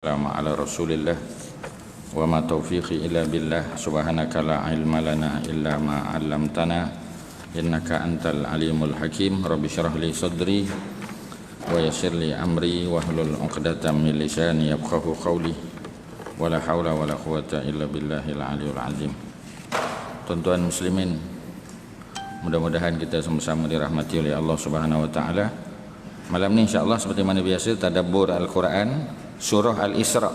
Assalamu ala Rasulillah wa ma taufiqi illa billah subhanaka la ilma lana illa ma 'allamtana innaka antal alimul hakim rabbi shrah li sadri wa yassir li amri wahlul 'uqdatam min lisani yafqahu qawli wala haula wala quwwata illa billahil aliyul azim. Tuan-tuan muslimin, mudah-mudahan kita sama-sama dirahmati oleh Allah Subhanahu wa taala. Malam ni insya-Allah seperti mana biasa tadabbur Al-Quran Surah Al-Isra.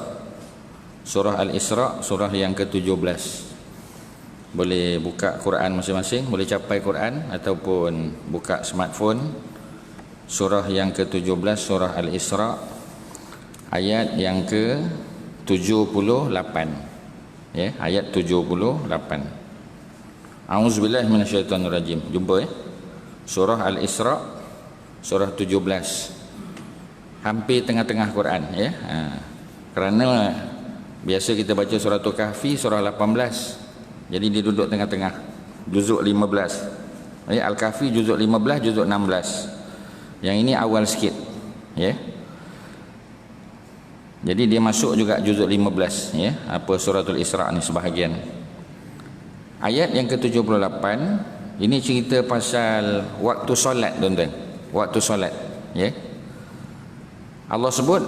Surah Al-Isra, surah yang ke-17. Boleh buka Quran masing-masing, boleh capai Quran ataupun buka smartphone. Surah yang ke-17, surah Al-Isra, ayat yang ke-78. Ya, ayat 78. A'udzubillahi minasyaitonirrajim. Jumpa Surah Al-Isra, surah 17. Hampir tengah-tengah Quran, ya. Kerana biasa kita baca surah Al-Kahfi surah 18. Jadi dia duduk tengah-tengah. Juzuk 15. Ya, Al-Kahfi juzuk 15, juzuk 16. Yang ini awal sikit, ya. Jadi dia masuk juga juzuk 15, ya. Apa suratul Isra ni sebahagian. Ayat yang ke-78 ini cerita pasal waktu solat, tuan-tuan. Waktu solat, ya. Allah sebut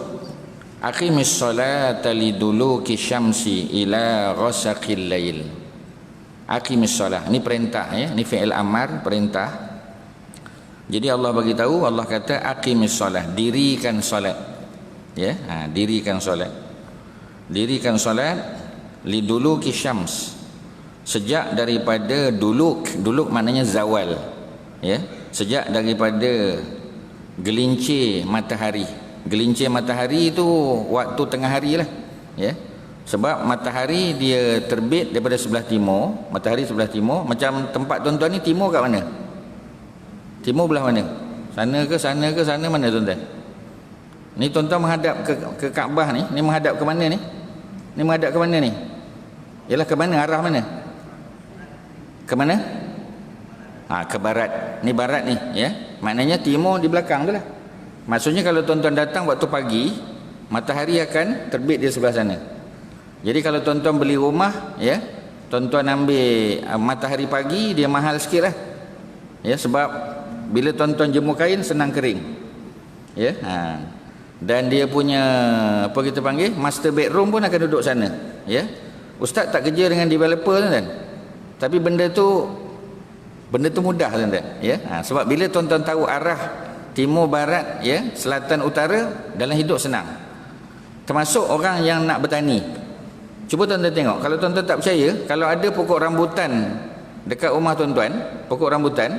aqimis salata liduluki syamsi ila ghasaqil lail. Aqimis salah, ini perintah, ya, ini fi'il amar, perintah. Jadi Allah bagi tahu, Allah kata aqimis salah, dirikan solat, ya. Dirikan solat. Dirikan solat liduluki syams, sejak daripada duluk maknanya zawal, ya. Sejak daripada gelincir matahari. Gelincir matahari itu waktu tengah hari lah, ya. Sebab matahari dia terbit daripada sebelah timur, matahari sebelah timur. Macam tempat tuan-tuan ni, timur kat mana? Timur belah mana? Sana ke sana ke sana, mana tuan-tuan? Ni tuan-tuan menghadap ke Kaabah ni menghadap ke mana ni? Ni menghadap ke mana ni? Ialah ke mana, arah mana? Ke mana? Ke barat. Ni barat ni, ya. Maknanya timur di belakang tu lah. Maksudnya kalau tuan-tuan datang waktu pagi, matahari akan terbit di sebelah sana. Jadi kalau tuan-tuan beli rumah, ya, tuan-tuan ambil matahari pagi, dia mahal sikit lah, ya. Sebab bila tuan-tuan jemur kain senang kering, ya. Dan dia punya apa kita panggil, master bedroom pun akan duduk sana, ya. Ustaz tak kerja dengan developer, tuan-tuan. Tapi benda tu mudah, tuan-tuan, ya. Sebab bila tuan-tuan tahu arah timur, barat, ya, selatan, utara, dalam hidup senang. Termasuk orang yang nak bertani. Cuba tuan-tuan tengok, kalau tuan-tuan tak percaya, kalau ada pokok rambutan dekat rumah tuan-tuan, pokok rambutan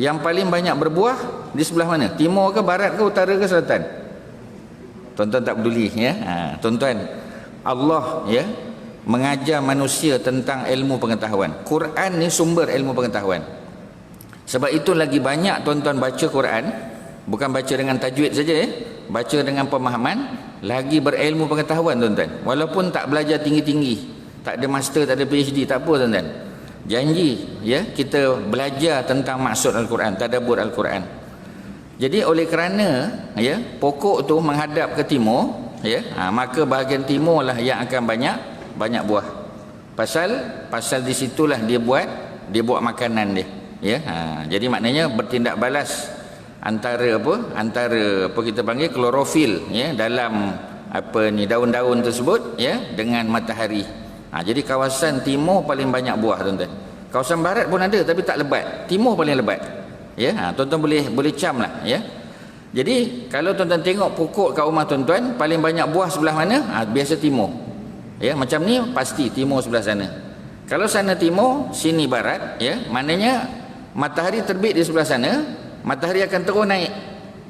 yang paling banyak berbuah di sebelah mana? Timur ke, barat ke, utara ke, selatan? Tuan-tuan tak peduli, ya. Tuan-tuan, Allah, ya, mengajar manusia tentang ilmu pengetahuan. Quran ni sumber ilmu pengetahuan. Sebab itu lagi banyak tuan-tuan baca Quran, bukan baca dengan tajwid saja, ya. Baca dengan pemahaman, lagi berilmu pengetahuan, tuan-tuan. Walaupun tak belajar tinggi-tinggi, tak ada master, tak ada PhD, tak apa, tuan-tuan. Janji, ya, kita belajar tentang maksud Al-Quran, tadabbur Al-Quran. Jadi oleh kerana, ya, pokok tu menghadap ke timur, ya, maka bahagian timur lah yang akan banyak buah. Pasal di situlah dia buat makanan dia, ya. Jadi maknanya bertindak balas antara apa kita panggil klorofil, ya, dalam daun-daun tersebut, ya, dengan matahari. Jadi kawasan timur paling banyak buah, tuan-tuan. Kawasan barat pun ada tapi tak lebat. Timur paling lebat, ya. Tuan-tuan boleh cam lah, ya. Jadi kalau tuan-tuan tengok pokok kat rumah tuan-tuan, paling banyak buah sebelah mana? Biasa timur, ya. Macam ni pasti timur sebelah sana. Kalau sana timur, sini barat, ya, maknanya matahari terbit di sebelah sana, matahari akan terus naik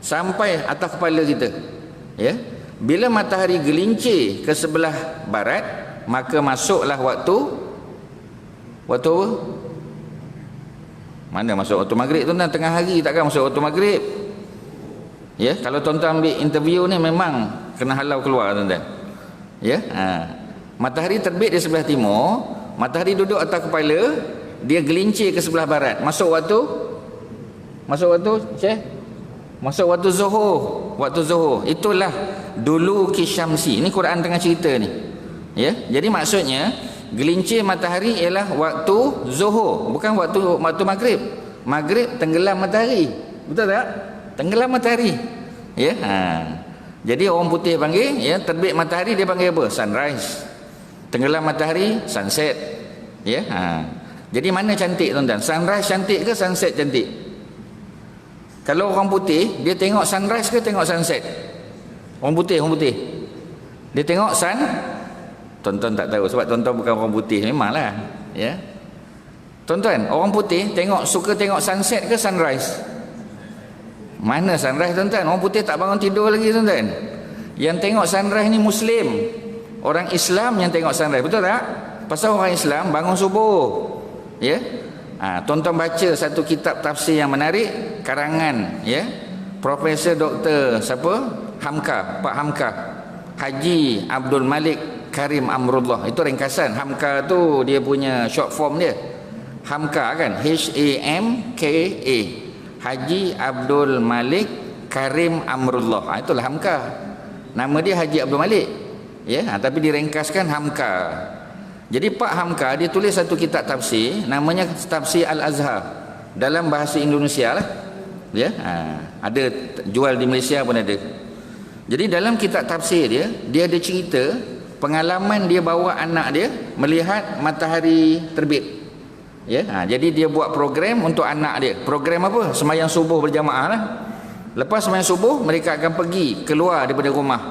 sampai atas kepala kita, ya. Bila matahari gelincir ke sebelah barat, maka masuklah waktu mana? Masuk waktu maghrib, tuan-tuan. Tengah hari takkan masuk waktu maghrib, ya. Kalau tuan-tuan ambil interview ni memang kena halau keluar, tuan-tuan, ya. Matahari terbit di sebelah timur, matahari duduk atas kepala, dia gelincir ke sebelah barat. Masuk waktu Syekh? Masuk waktu zuhur. Itulah duluki syamsi. Ini Quran tengah cerita ni. Ya, jadi maksudnya gelincir matahari ialah waktu zuhur, bukan waktu maghrib. Maghrib tenggelam matahari. Betul tak? Tenggelam matahari. Ya. Jadi orang putih panggil, ya, terbit matahari dia panggil apa? Sunrise. Tenggelam matahari sunset. Ya. Jadi mana cantik tuan-tuan? Sunrise cantik ke sunset cantik? Kalau orang putih, dia tengok sunrise ke tengok sunset? Orang putih. Dia tengok tuan-tuan tak tahu sebab tuan-tuan bukan orang putih, memanglah, ya. Tuan-tuan, orang putih suka tengok sunset ke sunrise? Mana sunrise tuan-tuan? Orang putih tak bangun tidur lagi tuan-tuan. Yang tengok sunrise ni Muslim. Orang Islam yang tengok sunrise, betul tak? Pasal orang Islam bangun subuh. Ya. Tuan-tuan baca satu kitab tafsir yang menarik, karangan, ya, Profesor Dr. Pak Hamka, Haji Abdul Malik Karim Amrullah. Itu ringkasan. Hamka tu dia punya short form dia. Hamka kan, HAMKA, Haji Abdul Malik Karim Amrullah. Itulah Hamka. Nama dia Haji Abdul Malik. Ya, tapi diringkaskan Hamka. Jadi Pak Hamka dia tulis satu kitab tafsir, namanya Tafsir Al-Azhar, dalam bahasa Indonesia lah. Ya, ada jual di Malaysia pun ada. Jadi dalam kitab tafsir dia ada cerita pengalaman dia bawa anak dia melihat matahari terbit. Ya, jadi dia buat program untuk anak dia. Program apa? Sembahyang subuh berjamaah lah. Lepas sembahyang subuh mereka akan pergi keluar daripada rumah.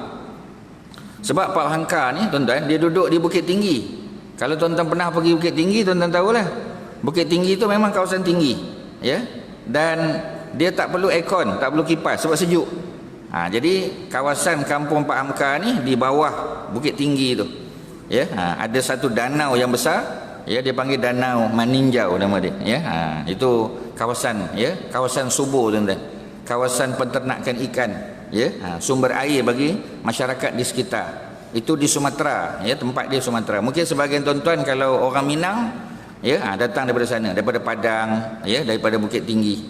Sebab Pak Hamka ni tuan-tuan, dia duduk di Bukit Tinggi. Kalau tuan-tuan pernah pergi Bukit Tinggi, tuan-tuan tahulah. Bukit Tinggi tu memang kawasan tinggi, ya. Dan dia tak perlu aircon, tak perlu kipas sebab sejuk. Jadi kawasan kampung Pak Hamka ni di bawah Bukit Tinggi tu. Ya, ada satu danau yang besar, ya, dia panggil Danau Maninjau nama dia, ya. Itu kawasan, ya, kawasan subur tuan-tuan. Kawasan penternakan ikan, ya. Sumber air bagi masyarakat di sekitar. Itu di Sumatera, ya, tempat dia Sumatera. Mungkin sebagian tuan-tuan kalau orang Minang, ya, datang daripada sana, daripada Padang, ya, daripada Bukit Tinggi.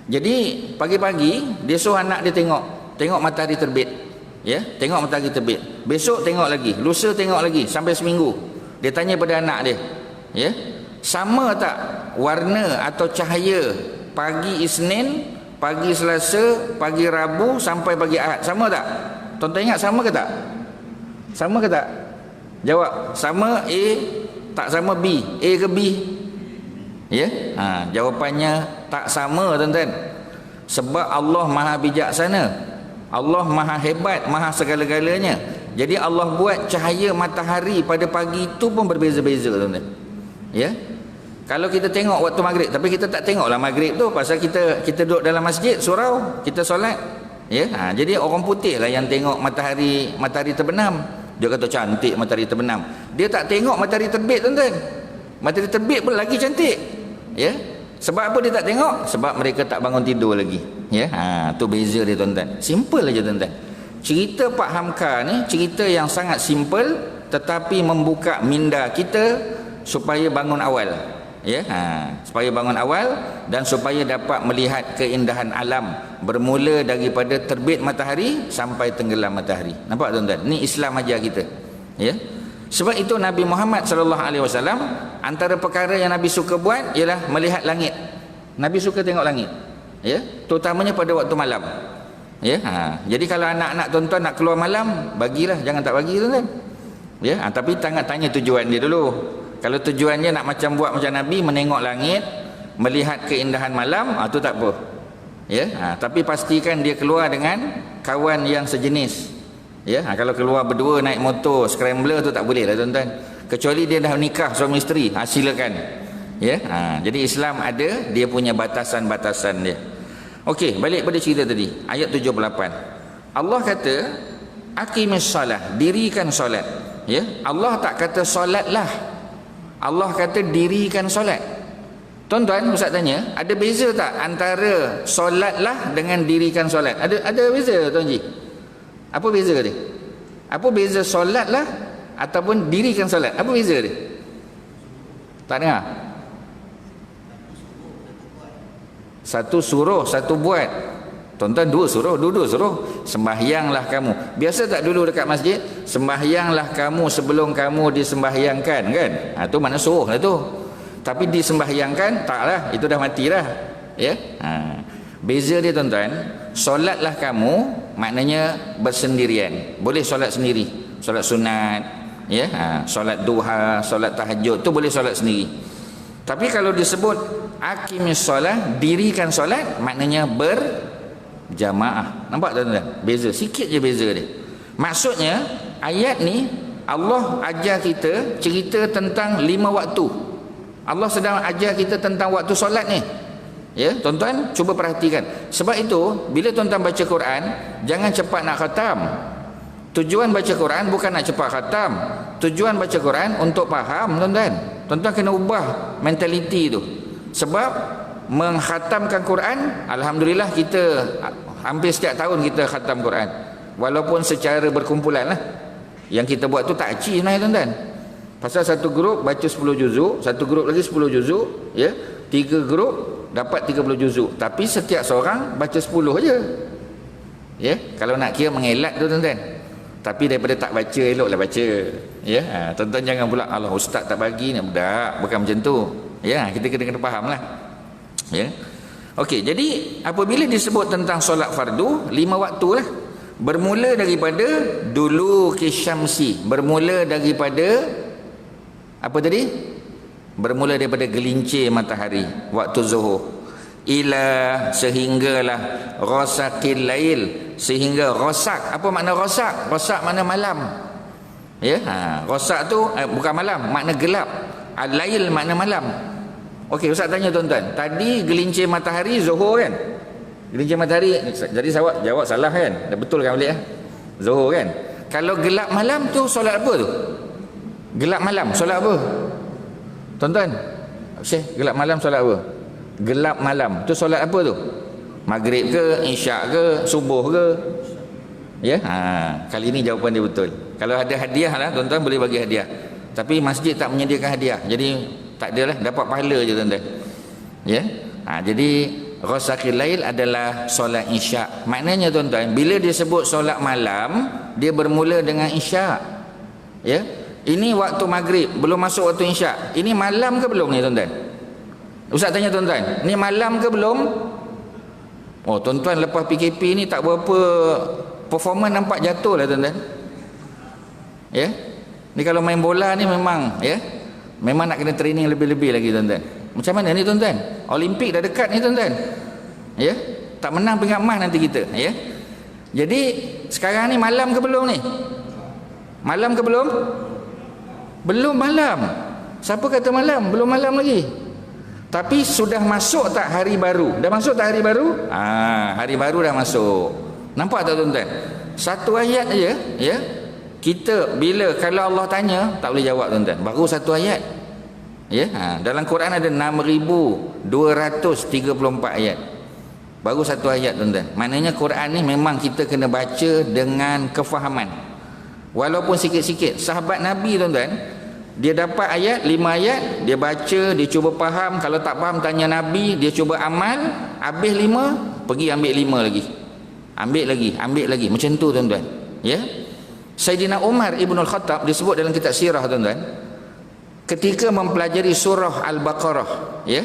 Jadi pagi-pagi dia suruh anak dia tengok matahari terbit, ya, tengok matahari terbit. Besok tengok lagi, lusa tengok lagi, sampai seminggu. Dia tanya pada anak dia, ya, sama tak warna atau cahaya pagi Isnin, pagi Selasa, pagi Rabu sampai pagi Ahad, sama tak? Tuan-tuan ingat sama ke tak? Sama ke tak? Jawab. Sama A, tak sama B. A ke B? Ya, jawapannya tak sama tuan-tuan. Sebab Allah Maha bijaksana, Allah Maha hebat, Maha segala-galanya. Jadi Allah buat cahaya matahari pada pagi itu pun berbeza-beza tuan-tuan. Ya. Kalau kita tengok waktu maghrib, tapi kita tak tengoklah maghrib tu pasal kita duduk dalam masjid, surau, kita solat. Ya. Jadi orang putih lah yang tengok matahari terbenam. Dia kata cantik matahari terbenam. Dia tak tengok matahari terbit tuan-tuan. Matahari terbit pun lagi cantik. Ya. Sebab apa dia tak tengok? Sebab mereka tak bangun tidur lagi. Ya, tu beza dia tuan-tuan. Simple aja tuan-tuan. Cerita Pak Hamka ni cerita yang sangat simple tetapi membuka minda kita supaya bangun awal. Ya, supaya bangun awal dan supaya dapat melihat keindahan alam bermula daripada terbit matahari sampai tenggelam matahari. Nampak tuan-tuan? Ni Islam ajar kita. Ya. Sebab itu Nabi Muhammad sallallahu alaihi wasallam antara perkara yang Nabi suka buat ialah melihat langit. Nabi suka tengok langit. Ya, terutamanya pada waktu malam. Ya, jadi kalau anak-anak tuan-tuan nak keluar malam, bagilah, jangan tak bagi tuan-tuan. Ya, tapi tanya tujuan dia dulu. Kalau tujuannya nak buat macam Nabi, menengok langit, melihat keindahan malam, tu tak apa. Ya, tapi pastikan dia keluar dengan kawan yang sejenis. Ya, kalau keluar berdua naik motor scrambler tu tak boleh lah tuan-tuan. Kecuali dia dah nikah suami isteri, silakan. Ya, jadi Islam ada dia punya batasan-batasan dia. Okey, balik pada cerita tadi, ayat 78. Allah kata, aqimis salah, dirikan solat. Ya, Allah tak kata solatlah. Allah kata dirikan solat. Tuan-tuan, ustaz tanya, ada beza tak antara solatlah dengan dirikan solat? Ada beza tuan Ji? Apa beza dia? Apa beza solatlah ataupun dirikan solat? Apa beza dia? Tak dengar? Satu suruh, satu buat. Tuan-tuan dua suruh sembahyanglah kamu. Biasa tak dulu dekat masjid, sembahyanglah kamu sebelum kamu disembahyangkan, kan? Tu mana suruh lah tu. Tapi disembahyangkan taklah, itu dah mati dah. Ya. Beza dia tuan-tuan, solatlah kamu maknanya bersendirian. Boleh solat sendiri, solat sunat, ya, solat duha, solat tahajud tu boleh solat sendiri. Tapi kalau disebut aqimis solat, dirikan solat, maknanya berjamaah. Nampak tuan-tuan? Beza sikit je beza dia. Maksudnya ayat ni Allah ajar kita cerita tentang 5 waktu. Allah sedang ajar kita tentang waktu solat ni. Ya, tuan-tuan cuba perhatikan. Sebab itu bila tuan-tuan baca Quran, jangan cepat nak khatam. Tujuan baca Quran bukan nak cepat khatam. Tujuan baca Quran untuk faham, tuan-tuan. Tuan-tuan kena ubah mentaliti tu. Sebab mengkhatamkan Quran, alhamdulillah kita hampir setiap tahun kita khatam Quran. Walaupun secara berkumpulan lah. Yang kita buat tu takci sebenarnya, tuan-tuan. Pasal satu grup baca 10 juzuk, satu grup lagi 10 juzuk, ya. 3 grup dapat 30 juzuk. Tapi setiap seorang baca 10 aja. Ya, kalau nak kira mengelak tu, tuan-tuan. Tapi daripada tak baca, eloklah baca. Ya, tuan-tuan jangan pula Allah ustaz tak bagi ni, bukan macam tu. Ya, kita kena fahamlah. Ya. Okey, jadi apabila disebut tentang solat fardu, 5 waktu lah. Bermula daripada dulu kisyamsi, bermula daripada apa tadi? Bermula daripada gelincir matahari waktu zuhur, ila sehinggalah ghasaqil lail, sehingga ghasak. Apa makna ghasak? Ghasak makna malam. Ya, ghasak tu bukan malam, makna gelap. Al-lail makna malam. Okey, ustaz tanya tuan-tuan, tadi gelincir matahari zuhur kan? Gelincir matahari, jadi jawab salah kan? Dah betul kan balik zuhur kan? Kalau gelap malam tu solat apa tu? Gelap malam solat apa? Tuan-tuan, Syekh, gelap malam solat apa? Gelap malam tu solat apa tu? Maghrib ke, isyak ke, subuh ke? Ya, kali ini jawapan dia betul. Kalau ada hadiah lah, tuan-tuan boleh bagi hadiah. Tapi masjid tak menyediakan hadiah, jadi tak adalah, dapat pahala je, tuan-tuan. Ya, jadi ghasaqil lail adalah solat isyak. Maknanya tuan-tuan, bila dia sebut solat malam, dia bermula dengan isyak. Ya, ini waktu maghrib, belum masuk waktu isyak. Ini malam ke belum ni, tuan-tuan? Ustaz tanya tuan-tuan, ni malam ke belum? Oh, tuan-tuan lepas PKP ni tak berapa performance, nampak jatuh lah, tuan-tuan. Ya, ni kalau main bola ni memang, ya, memang nak kena training lebih-lebih lagi, tuan-tuan. Macam mana ni, tuan-tuan? Olimpik dah dekat ni, tuan-tuan. Ya, tak menang peringkat emas nanti kita, ya. Jadi sekarang ni malam ke belum ni? Malam ke belum? Belum malam. Siapa kata malam? Belum malam lagi. Tapi sudah masuk tak hari baru? Dah masuk tak hari baru? Hari baru dah masuk. Nampak tak, tuan-tuan? Satu ayat aja, ya. Kita bila kalau Allah tanya tak boleh jawab, tuan-tuan. Baru satu ayat. Ya, dalam Quran ada 6234 ayat. Baru satu ayat, tuan-tuan. Maknanya Quran ni memang kita kena baca dengan kefahaman. Walaupun sikit-sikit. Sahabat Nabi, tuan-tuan, dia dapat ayat, 5 ayat, dia baca, dia cuba faham. Kalau tak faham tanya Nabi, dia cuba amal. Habis 5, pergi ambil 5 lagi. Ambil lagi. Macam tu, tuan-tuan. Ya. Sayyidina Umar Ibn Al-Khattab disebut dalam kitab sirah, tuan-tuan, ketika mempelajari surah Al-Baqarah, ya.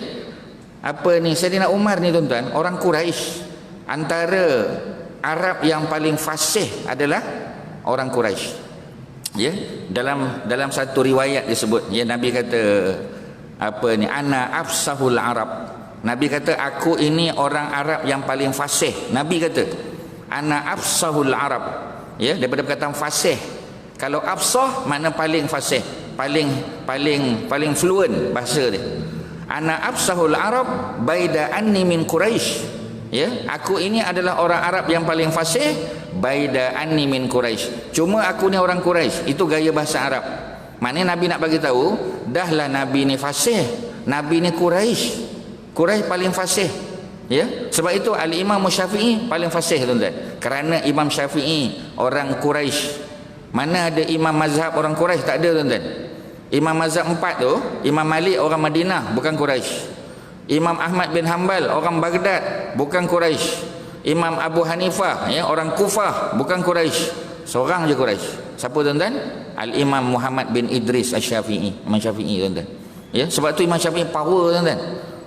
Apa ni, Sayyidina Umar ni, tuan-tuan, orang Quraisy. Antara Arab yang paling fasih adalah orang Quraisy. Ya, dalam satu riwayat disebut, ya, Nabi kata apa ni, ana afsahul Arab. Nabi kata aku ini orang Arab yang paling fasih. Nabi kata ana afsahul Arab. Ya, daripada perkataan fasih. Kalau afsah makna paling fasih, paling fluent bahasa dia. Ana afsahul Arab baida anni min Quraisy. Ya, aku ini adalah orang Arab yang paling fasih baida anni min Quraisy. Cuma aku ni orang Quraisy. Itu gaya bahasa Arab. Maknanya Nabi nak bagi tahu, dahlah Nabi ni fasih. Nabi ni Quraisy. Quraisy paling fasih. Ya, sebab itu Al-Imam Syafi'i paling fasih, tuan-tuan. Kerana Imam Syafi'i orang Quraisy. Mana ada imam mazhab orang Quraisy? Tak ada, tuan-tuan. Imam mazhab 4 tu, Imam Malik orang Madinah, bukan Quraisy. Imam Ahmad bin Hanbal orang Baghdad, bukan Quraisy. Imam Abu Hanifah, ya, orang Kufah, bukan Quraisy. Seorang je Quraisy. Siapa tuan-tuan? Al-Imam Muhammad bin Idris Asy-Syafi'i, Imam Syafi'i tuan-tuan. Ya, sebab tu Imam Syafi'i power tuan-tuan.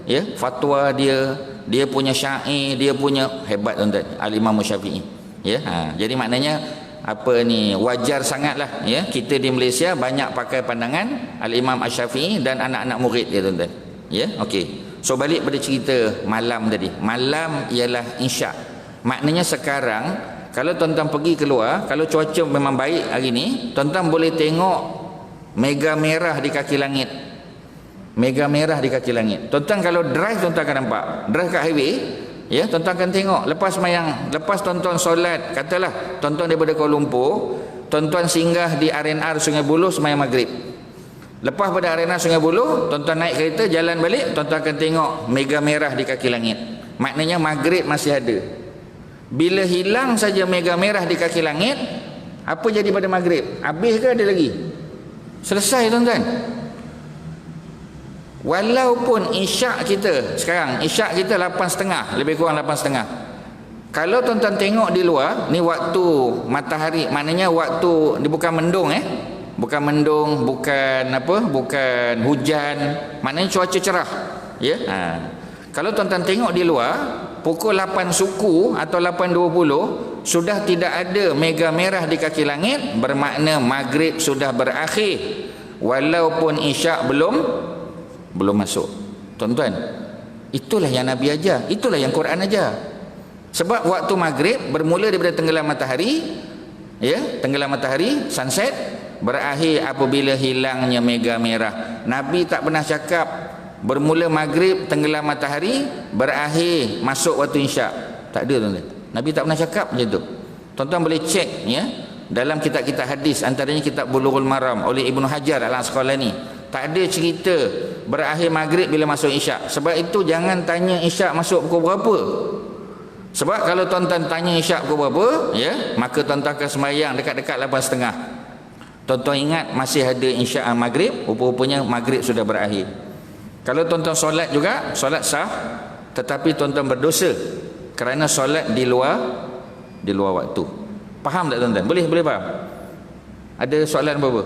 Ya, fatwa dia, dia punya syair, dia punya hebat tuan-tuan. Al-Imam Syafi'i. Ya, jadi maknanya apa ni, wajar sangatlah, ya, kita di Malaysia banyak pakai pandangan Al-Imam Asy-Syafi'i dan anak-anak murid dia tuan-tuan. Ya, okey. So balik pada cerita malam tadi. Malam ialah isyak. Maknanya sekarang kalau tuan-tuan pergi keluar, kalau cuaca memang baik hari ni, tuan-tuan boleh tengok mega merah di kaki langit. Mega merah di kaki langit. Tuan-tuan kalau drive, tuan-tuan akan nampak. Drive kat highway, ya, tuan-tuan akan tengok lepas tuan-tuan solat, katalah tuan-tuan daripada Kuala Lumpur, tuan-tuan singgah di RNR Sungai Buloh sembahyang maghrib. Lepas pada RNR Sungai Buloh, tuan-tuan naik kereta jalan balik, tuan-tuan akan tengok mega merah di kaki langit. Maknanya maghrib masih ada. Bila hilang saja mega merah di kaki langit, apa jadi pada maghrib? Habis ke ada lagi? Selesai tuan-tuan. Walaupun isyak kita sekarang, isyak kita 8.30, lebih kurang 8.30. Kalau tuan-tuan tengok di luar, ni waktu matahari, maknanya waktu ni bukan mendung, bukan mendung, bukan apa, bukan hujan, maknanya cuaca cerah, ya. Kalau tuan-tuan tengok di luar, pukul 8 suku atau 8.20 sudah tidak ada mega merah di kaki langit, bermakna maghrib sudah berakhir, walaupun isyak belum masuk. Tuan-tuan, itulah yang Nabi ajar, itulah yang Quran ajar. Sebab waktu maghrib bermula daripada tenggelam matahari, ya, tenggelam matahari, sunset, berakhir apabila hilangnya mega merah. Nabi tak pernah cakap bermula maghrib, tenggelam matahari, berakhir masuk waktu isyak. Tak ada tuan-tuan. Nabi tak pernah cakap macam tu. Tuan-tuan boleh cek, ya, dalam kitab-kitab hadis, antaranya kitab Bulughul Maram oleh Ibnu Hajar Al-Asqalani. Tak ada cerita berakhir maghrib bila masuk isyak. Sebab itu jangan tanya isyak masuk pukul berapa. Sebab kalau tuan-tuan tanya isyak pukul berapa, ya, maka tuan-tuan akan sembahyang dekat-dekat 8.30. Tuan-tuan ingat masih ada isyak maghrib, rupa-rupanya maghrib sudah berakhir. Kalau tuan-tuan solat juga, solat sah, tetapi tuan-tuan berdosa kerana solat di luar waktu. Faham tak tuan-tuan? Boleh faham? Ada soalan apa-apa?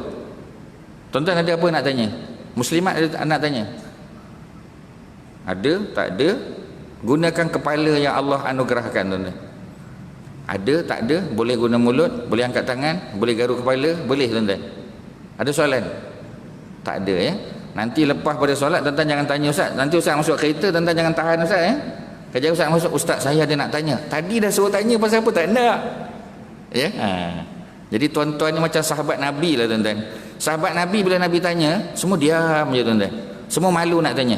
Tuan-tuan ada apa nak tanya? Muslimat ada nak tanya? Ada? Tak ada? Gunakan kepala yang Allah anugerahkan tuan-tuan. Ada? Tak ada? Boleh guna mulut? Boleh angkat tangan? Boleh garuk kepala? Boleh tuan-tuan? Ada soalan? Tak ada, ya? Nanti lepas pada solat, tuan-tuan jangan tanya Ustaz. Nanti Ustaz masuk kereta, tuan-tuan jangan tahan Ustaz, ya? Kerja Ustaz masuk, Ustaz saya ada nak tanya. Tadi dah suruh tanya pasal apa? Tak nak, ya? Jadi tuan-tuan ni macam sahabat Nabi lah tuan-tuan. Sahabat Nabi bila Nabi tanya, semua diam je tuan-tuan. Semua malu nak tanya.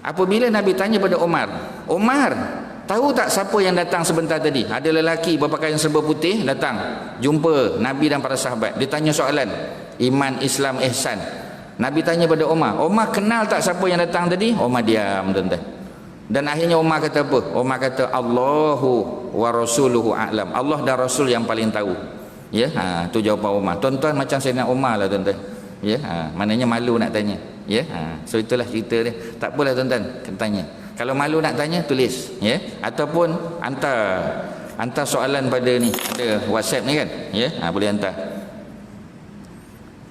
Apabila Nabi tanya pada Umar, tahu tak siapa yang datang sebentar tadi? Ada lelaki berpakaian serba putih datang jumpa Nabi dan para sahabat. Dia tanya soalan iman, Islam, ihsan. Nabi tanya pada Umar, kenal tak siapa yang datang tadi? Umar diam tuan-tuan. Dan akhirnya Umar kata apa? Umar kata Allahu wa rasuluhu a'lam. Allah dan Rasul yang paling tahu. Ya, tu jawapan Umar. Tuan-tuan macam Sayyidina Umar lah tuan-tuan. Ya, maknanya malu nak tanya. Ya, so itulah cerita dia. Tak apalah tuan-tuan, kena tanya. Kalau malu nak tanya, tulis, ya, ataupun hantar soalan pada ni, ada WhatsApp ni kan, ya, boleh hantar.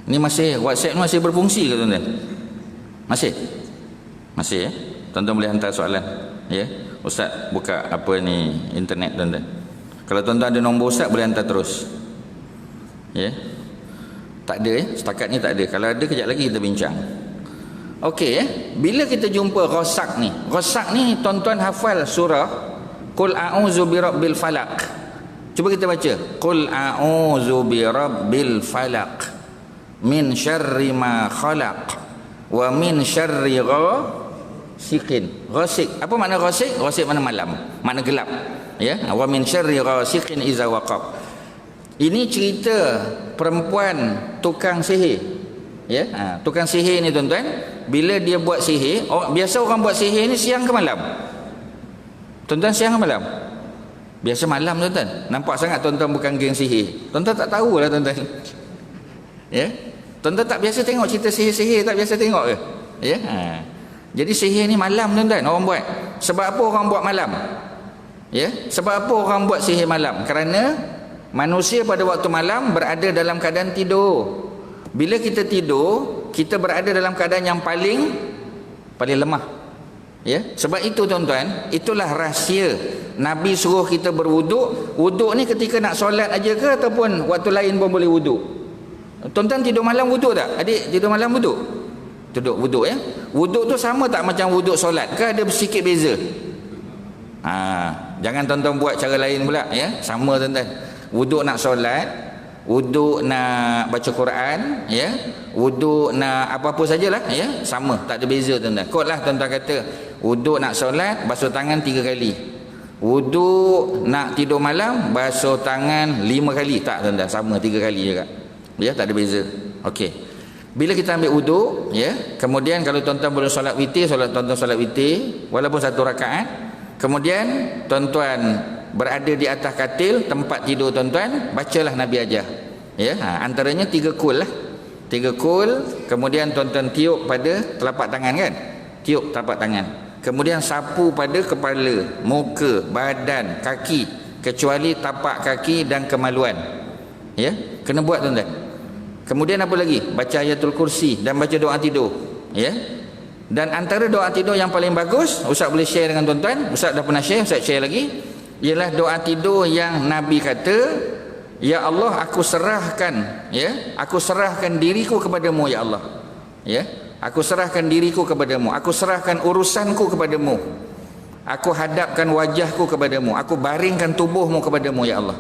Ni masih WhatsApp ni masih berfungsi ke tuan-tuan? Masih, ya. Tuan-tuan boleh hantar soalan, ya. Ustaz buka apa ni internet tuan-tuan. Kalau tuan-tuan ada nombor Ustaz boleh hantar terus. Ya. Tak ada, ya. Setakat ni tak ada. Kalau ada kejap lagi kita bincang. Okey, ya. Bila kita jumpa Ghasak ni tuan-tuan hafal surah Qul a'udzu birabbil falaq. Cuba kita baca. Qul a'udzu birabbil falaq min syarri ma khalaq wa min syarri ghasiqin. Ghasiq, apa makna ghasiq? Ghasiq makna malam, makna gelap, ya. Wa min syarri ghasiqin iza waqab. Ini cerita perempuan tukang sihir, ya. Tukang sihir ni tuan-tuan, bila dia buat sihir, biasa orang buat sihir ni siang ke malam? Tuan-tuan, siang ke malam? Biasa malam tuan-tuan. Nampak sangat tuan-tuan bukan geng sihir. Tuan-tuan tak tahulah tuan-tuan. Ya, tuan-tuan tak biasa tengok cerita sihir-sihir, tak biasa tengok ke? Ya, jadi sihir ni malam tuan-tuan orang buat. Sebab apa orang buat malam? Ya, sebab apa orang buat sihir malam? Kerana manusia pada waktu malam berada dalam keadaan tidur. Bila kita tidur, kita berada dalam keadaan yang paling lemah. Ya, sebab itu tuan-tuan, itulah rahsia Nabi suruh kita berwuduk. Wuduk ni ketika nak solat aja ke ataupun waktu lain pun boleh wuduk? Tuan-tuan tidur malam wuduk tak? Adik tidur malam wuduk? Wuduk ya. Wuduk tu sama tak macam wuduk solat ke ada sedikit beza? Jangan tuan-tuan buat cara lain pula ya. Sama tuan-tuan. Wuduk nak solat, wuduk nak baca Quran ya, wuduk nak apa-apa sajalah ya, sama, tak ada beza tuan-tuan. Kotlah tuan-tuan kata wuduk nak solat basuh tangan 3 kali. Wuduk nak tidur malam basuh tangan 5 kali. Tak tuan-tuan, sama 3 kali juga. Ya, tak ada beza. Okey. Bila kita ambil wuduk ya, kemudian kalau tuan-tuan boleh solat witir, tuan-tuan solat witir walaupun 1 rakaat. Kemudian tuan-tuan berada di atas katil tempat tidur tuan-tuan, bacalah Nabi ajar. Ya, antaranya 3 kul lah. 3 kul, kemudian tuan-tuan tiup pada telapak tangan kan? Tiup telapak tangan. Kemudian sapu pada kepala, muka, badan, kaki, kecuali tapak kaki dan kemaluan. Ya, kena buat tuan-tuan. Kemudian apa lagi? Baca ayatul kursi dan baca doa tidur. Ya. Dan antara doa tidur yang paling bagus, Ustaz boleh share dengan tuan-tuan. Ustaz dah pernah share, Ustaz share lagi. Ialah doa tidur yang Nabi kata, ya Allah, aku serahkan, ya, aku serahkan diriku kepadamu ya Allah. Ya, aku serahkan diriku kepadamu, aku serahkan urusanku kepadamu, aku hadapkan wajahku kepadamu, aku baringkan tubuhmu kepadamu ya Allah.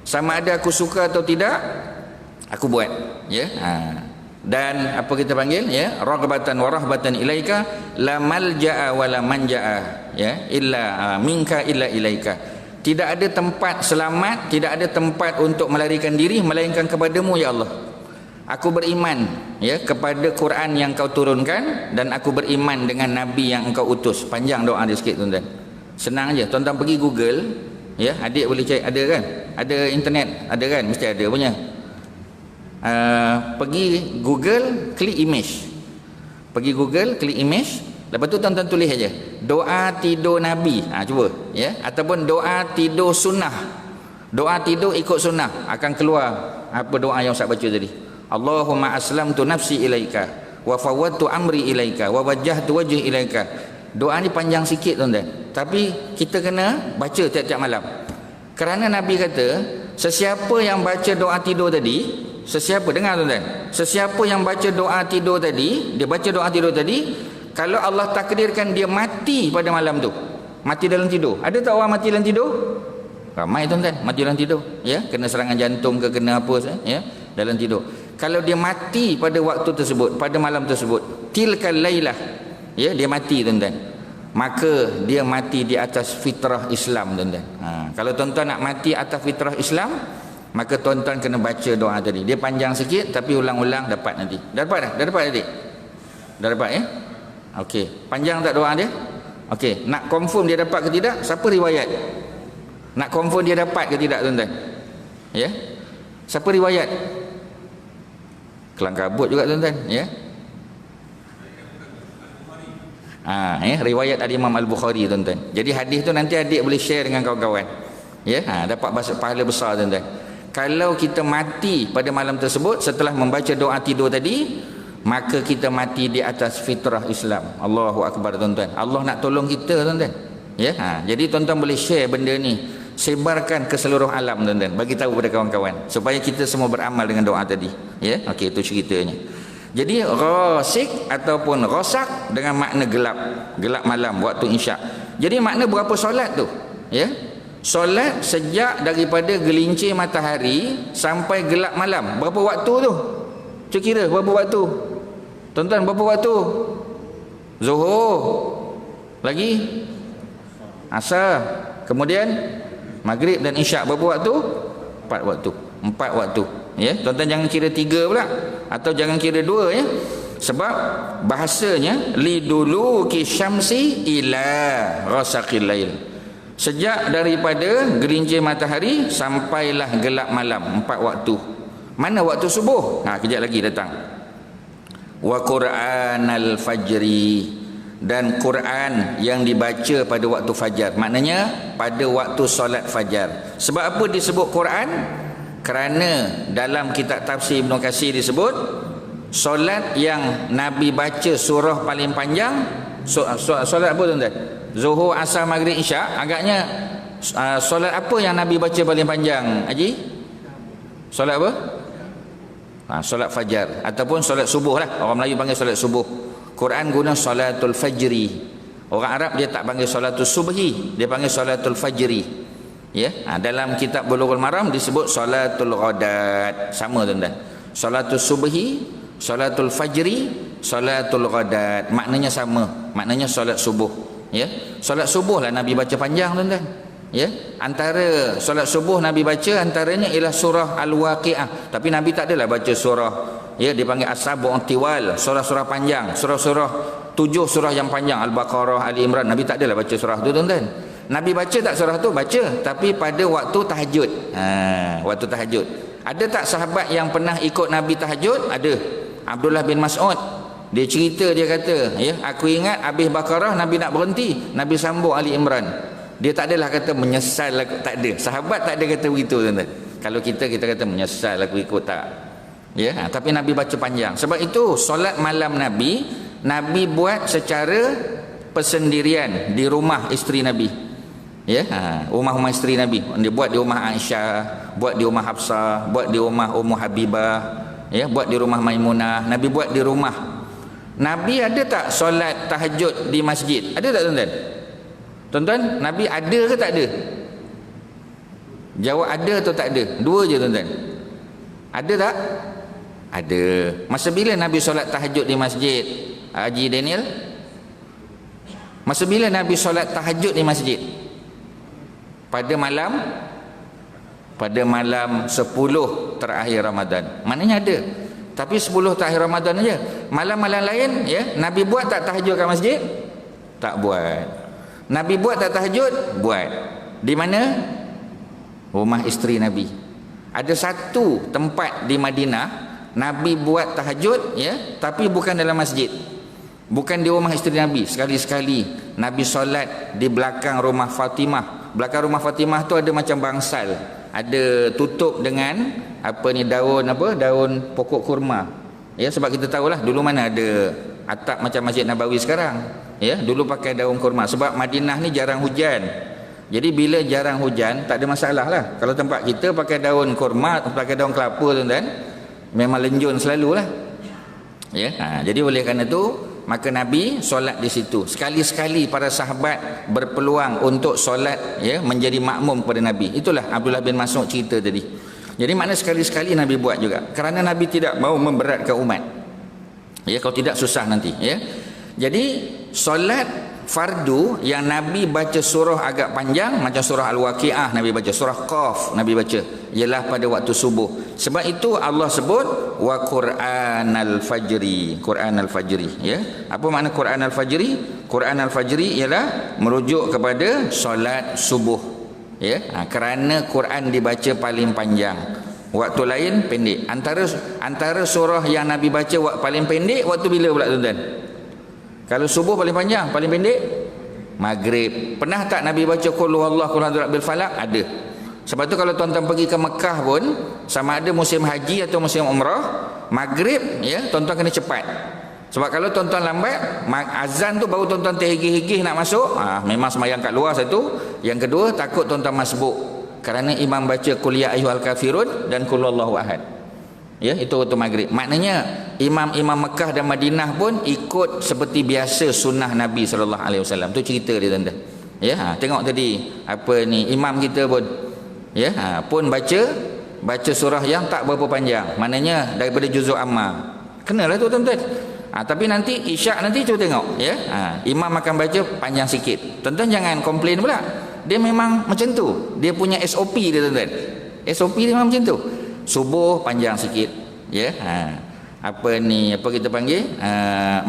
Sama ada aku suka atau tidak, aku buat. Ya. Dan apa kita panggil ya, raghbatan wa rahbatan ilaika, la malja'a wa la manja'a ya illa minka illa ilaika. Tidak ada tempat selamat, tidak ada tempat untuk melarikan diri melainkan kepadamu ya Allah. Aku beriman ya kepada Quran yang kau turunkan, dan aku beriman dengan Nabi yang engkau utus. Panjang doa dia sikit tuan-tuan. Senang aja, tuan-tuan pergi Google ya, adik boleh cek, ada kan? Ada internet, ada kan? Mesti ada punya. Pergi Google, klik image. Pergi Google, klik image. Lepas tu tuan-tuan tulis aja doa tidur Nabi. Cuba ya, ataupun doa tidur sunnah. Doa tidur ikut sunnah, akan keluar apa doa yang Ustaz baca tadi. Allahumma aslamtu nafsi ilaika wa fawwadtu amri ilaika wa wajjahtu wajhi ilaika. Doa ni panjang sikit tuan-tuan, tapi kita kena baca tiap-tiap malam. Kerana Nabi kata, sesiapa yang baca doa tidur tadi, sesiapa, dengar tuan-tuan, sesiapa yang baca doa tidur tadi, dia baca doa tidur tadi, kalau Allah takdirkan dia mati pada malam tu, mati dalam tidur. Ada tak orang mati dalam tidur? Ramai tuan-tuan mati dalam tidur ya, kena serangan jantung ke kena apa ya dalam tidur. Kalau dia mati pada waktu tersebut, pada malam tersebut, tilkal lailah ya, dia mati tuan-tuan, maka dia mati di atas fitrah Islam tuan-tuan. Kalau tuan-tuan nak mati atas fitrah Islam, maka tuan-tuan kena baca doa tadi. Dia panjang sikit tapi ulang-ulang dapat nanti. Dah dapat dah? Dah dapat adik? Dah dapat ya? Okey. Panjang tak doa dia? Okey. Nak confirm dia dapat ke tidak? Siapa riwayat? Nak confirm dia dapat ke tidak tuan-tuan? Ya? Siapa riwayat? Kelang kabut juga tuan-tuan. Ya? Riwayat Imam Al-Bukhari tuan-tuan. Jadi hadis tu nanti adik boleh share dengan kawan-kawan. Ya? Dapat pahala besar tuan-tuan. Kalau kita mati pada malam tersebut setelah membaca doa tidur tadi, maka kita mati di atas fitrah Islam. Allahu Akbar tuan-tuan. Allah nak tolong kita tuan-tuan. Ya, jadi tuan-tuan boleh share benda ni, sebarkan ke seluruh alam tuan-tuan, bagi tahu kepada kawan-kawan supaya kita semua beramal dengan doa tadi. Ya, okey, itu ceritanya. Jadi rasik ataupun rasak dengan makna gelap, gelap malam waktu isyak. Jadi makna berapa solat tu? Ya. Solat sejak daripada gelincir matahari sampai gelap malam. Berapa waktu tu? Cuba kira berapa waktu? Tuan-tuan, berapa waktu? Zuhur. Lagi? Asar. Kemudian maghrib dan isyak. Berapa waktu? 4 waktu. 4 waktu. Ya, tuan-tuan jangan kira 3 pula, atau jangan kira 2 ya. Sebab bahasanya liduluki syamsi ila rasaqil lail. Sejak daripada gelincir matahari sampailah gelap malam, 4 waktu. Mana waktu subuh? Kejap lagi datang. Wa Qur'anal fajri, dan Quran yang dibaca pada waktu fajar. Maknanya pada waktu solat fajar. Sebab apa disebut Quran? Kerana dalam kitab tafsir Ibn Katsir disebut solat yang Nabi baca surah paling panjang. Solat apa tuan-tuan? Zuhur, Asar, Maghrib, Isyak. Agaknya solat apa yang Nabi baca paling panjang, Haji? Solat apa? Solat fajar ataupun solat subuh lah. Orang Melayu panggil solat subuh. Quran guna solatul fajri. Orang Arab dia tak panggil solatul subhi, dia panggil solatul fajri. Ya, dalam kitab Bulughul Maram disebut solatul ghadat. Sama tuan-tuan. Solatul subhi, solatul fajri, solatul ghadat. Maknanya sama. Maknanya solat subuh. Ya, solat subuh lah Nabi baca panjang tuan-tuan. Ya, antara solat subuh Nabi baca antaranya ialah surah Al-Waqiah. Tapi Nabi tak adalah baca surah, ya, dipanggil as-sab'un tiwal, surah-surah panjang, surah-surah 7 surah yang panjang, Al-Baqarah, Ali Imran. Nabi tak adalah baca surah tu tuan-tuan. Nabi baca tak surah tu? Baca, tapi pada waktu tahajud. Waktu tahajud. Ada tak sahabat yang pernah ikut Nabi tahajud? Ada. Abdullah bin Mas'ud, dia cerita, dia kata, ya, aku ingat habis Baqarah Nabi nak berhenti, Nabi sambung Ali Imran. Dia tak adalah kata menyesal aku, tak ada. Sahabat tak ada kata begitu tuan-tuan. Kalau kita kata menyesal aku ikut, tak. Ya, tapi Nabi baca panjang. Sebab itu solat malam Nabi buat secara persendirian di rumah isteri Nabi. Ya, rumah-rumah isteri Nabi. Dia buat di rumah Aisyah, buat di rumah Hafsah, buat di rumah Ummu Habibah, ya, buat di rumah Maimunah. Nabi buat di rumah. Nabi ada tak solat tahajud di masjid? Ada tak tuan-tuan? Tuan-tuan, Nabi ada ke tak ada? Jawab ada atau tak ada? Dua je tuan-tuan. Ada tak? Ada. Masa bila Nabi solat tahajud di masjid, Haji Daniel? Masa bila Nabi solat tahajud di masjid? Pada malam 10 terakhir Ramadan. Maknanya ada. Tapi 10 terakhir Ramadan aja. Malam-malam lain, ya, Nabi buat tak tahajud kat masjid? Tak buat. Nabi buat tak tahajud? Buat. Di mana? Rumah isteri Nabi. Ada satu tempat di Madinah Nabi buat tahajud, ya, tapi bukan dalam masjid. Bukan di rumah isteri Nabi. Sekali-sekali Nabi solat di belakang rumah Fatimah. Belakang rumah Fatimah tu ada macam bangsal, ada tutup dengan daun pokok kurma. Ya, sebab kita tahulah dulu mana ada atap macam Masjid Nabawi sekarang. Ya, dulu pakai daun kurma sebab Madinah ni jarang hujan. Jadi bila jarang hujan tak ada masalah lah. Kalau tempat kita pakai daun kurma, pakai daun kelapa tuan-tuan, memang lenjun selalulah. Ya, jadi oleh kerana itu maka Nabi solat di situ. Sekali-sekali para sahabat berpeluang untuk solat, ya, menjadi makmum kepada Nabi. Itulah Abdullah bin Mas'ud cerita tadi. Jadi makna sekali-sekali Nabi buat juga. Kerana Nabi tidak mahu memberatkan umat. Ya, kalau tidak susah nanti, ya. Jadi solat fardu yang Nabi baca surah agak panjang macam surah Al-Waqiah Nabi baca, surah Qaf Nabi baca, ialah pada waktu subuh. Sebab itu Allah sebut wa Qur'anal fajri, Qur'anal fajri, ya. Apa makna Qur'anal fajri? Qur'anal fajri ialah merujuk kepada solat subuh, ya. Kerana Quran dibaca paling panjang, waktu lain pendek. Antara surah yang Nabi baca waktu paling pendek waktu bila pula tuan-tuan? Kalau subuh paling panjang, paling pendek Maghrib. Pernah tak Nabi baca qul huwallahu qul a'udzu birabbil falaq? Ada. Sebab tu kalau tuan-tuan pergi ke Mekah pun, sama ada musim haji atau musim umrah, Maghrib, ya, tuan-tuan kena cepat. Sebab kalau tuan-tuan lambat, azan tu baru tuan-tuan terhigih-higih nak masuk, memang sembahyang kat luar satu. Yang kedua, takut tuan-tuan masbuk kerana imam baca qul ya ayyuhal kafirun dan qul huwallahu ahad. Ya, itu waktu Maghrib. Maknanya imam-imam Mekah dan Madinah pun ikut seperti biasa sunnah Nabi SAW. Tu cerita dia tuan-tuan. Ya, tengok tadi imam kita pun, ya, pun baca surah yang tak berapa panjang. Maknanya daripada juzuk amma. Kenalah tu tuan-tuan. Tapi nanti isyak nanti cuba tengok, ya. Imam akan baca panjang sikit. Tuan-tuan jangan komplain pula. Dia memang macam tu. Dia punya SOP dia tuan-tuan. SOP dia memang macam tu. Subuh panjang sikit, ya. Apa kita panggil,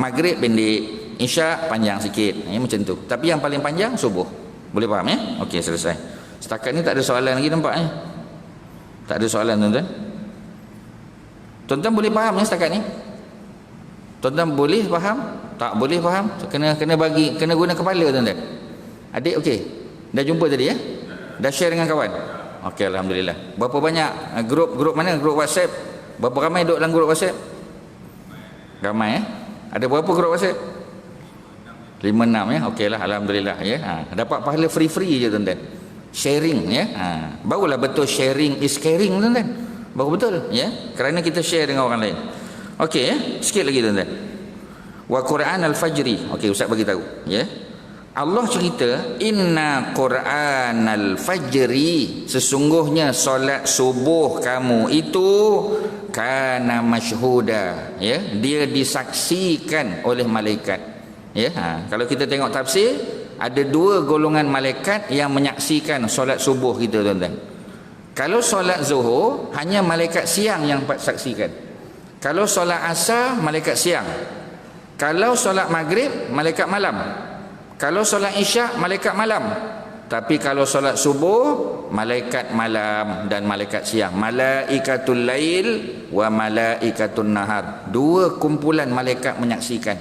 Maghrib pendek, Isyak panjang sikit, ya, macam tu. Tapi yang paling panjang subuh. Boleh faham, ya? Okey, selesai. Setakat ni tak ada soalan lagi nampaknya. Tak ada soalan tuan-tuan. Tuan-tuan boleh faham, ya, setakat ni? Tuan-tuan boleh faham? Tak boleh faham? Kena guna kepala tuan-tuan. Adik okey? Dah jumpa tadi ya? Dah share dengan kawan? Okey, alhamdulillah. Berapa banyak grup mana? Grup WhatsApp? Berapa ramai duduk dalam grup WhatsApp? Ramai Ada berapa grup WhatsApp? 5-6 ya. Okeylah, alhamdulillah ya. Dapat pahala free je tuan-tuan. Sharing ya. Barulah betul sharing is caring tuan-tuan. Baru betul ya. Kerana kita share dengan orang lain. Okey ya. Sikit lagi tuan-tuan. Wa Quran al-Fajri. Okey, ustaz bagi tahu ya. Allah cerita inna Quran al-Fajri, sesungguhnya solat subuh kamu itu kana masyhuda ya, dia disaksikan oleh malaikat ya. Kalau kita tengok tafsir, ada dua golongan malaikat yang menyaksikan solat subuh kita tuan-tuan. Kalau solat zuhur hanya malaikat siang yang saksikan. Kalau solat asar malaikat siang. Kalau solat maghrib malaikat malam. Kalau solat isyak malaikat malam. Tapi kalau solat subuh malaikat malam dan malaikat siang. Malaikatul lail wa malaikatun nahar. Dua kumpulan malaikat menyaksikan.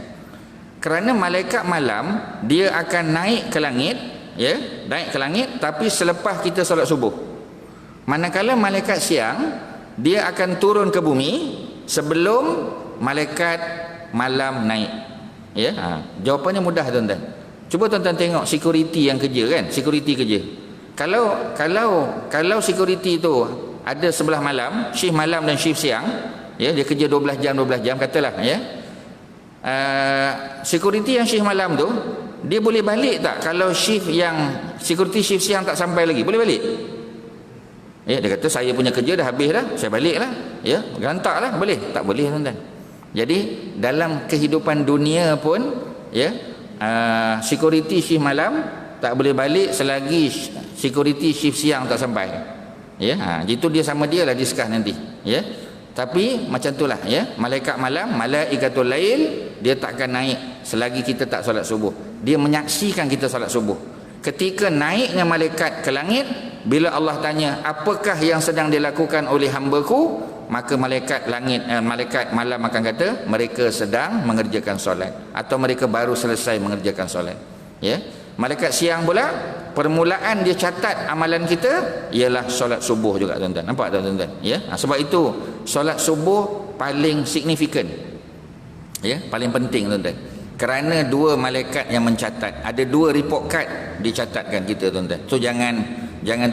Kerana malaikat malam dia akan naik ke langit ya, naik ke langit tapi selepas kita solat subuh. Manakala malaikat siang dia akan turun ke bumi sebelum malaikat malam naik ya. Jawapannya mudah tuan-tuan. Cuba tuan-tuan tengok security yang kerja kan, security kerja. Kalau security tu ada sebelah malam, shift malam dan shift siang, ya, dia kerja 12 jam katalah ya. Security yang shift malam tu dia boleh balik tak kalau shift yang security shift siang tak sampai lagi? Boleh balik? Ya, dia kata saya punya kerja dah habis dah, saya baliklah. Ya, gantaklah, boleh? Tak boleh tuan-tuan. Jadi dalam kehidupan dunia pun ya, security shift malam tak boleh balik selagi security shift siang tak sampai ya. Gitu dia sama dia lah discuss nanti ya. Tapi macam itulah ya, malaikat malam, malaikatul lail, dia takkan naik selagi kita tak solat subuh. Dia menyaksikan kita solat subuh. Ketika naiknya malaikat ke langit, bila Allah tanya apakah yang sedang dilakukan oleh hamba-Ku, maka malaikat langit malaikat malam akan kata mereka sedang mengerjakan solat atau mereka baru selesai mengerjakan solat ya. Malaikat siang pula permulaan dia catat amalan kita ialah solat subuh juga tuan-tuan. Nampak tak tuan-tuan ya? Sebab itu solat subuh paling signifikan ya, paling penting tuan-tuan. Kerana dua malaikat yang mencatat, ada dua report card dicatatkan kita tuan-tuan. So jangan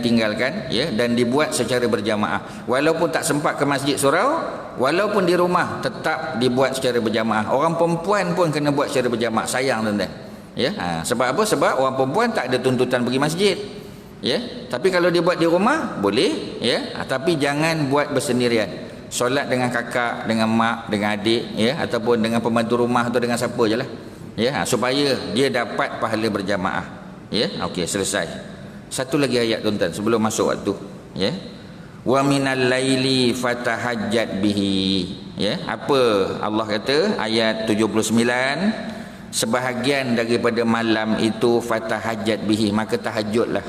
tinggalkan ya, dan dibuat secara berjamaah. Walaupun tak sempat ke masjid surau, walaupun di rumah tetap dibuat secara berjamaah. Orang perempuan pun kena buat secara berjamaah. Sayang tuan-tuan. Ya, sebab apa? Sebab orang perempuan tak ada tuntutan pergi masjid. Ya, tapi kalau dia buat di rumah boleh ya, tapi jangan buat bersendirian. Solat dengan kakak, dengan mak, dengan adik ya, ataupun dengan pembantu rumah atau dengan siapa jelah. Ya, supaya dia dapat pahala berjamaah. Ya, okey, selesai. Satu lagi ayat tuan-tuan sebelum masuk waktu ya. Wa minal laili fatahajjat bihi ya. Apa Allah kata ayat 79, sebahagian daripada malam itu fatahajjat bihi, maka tahajudlah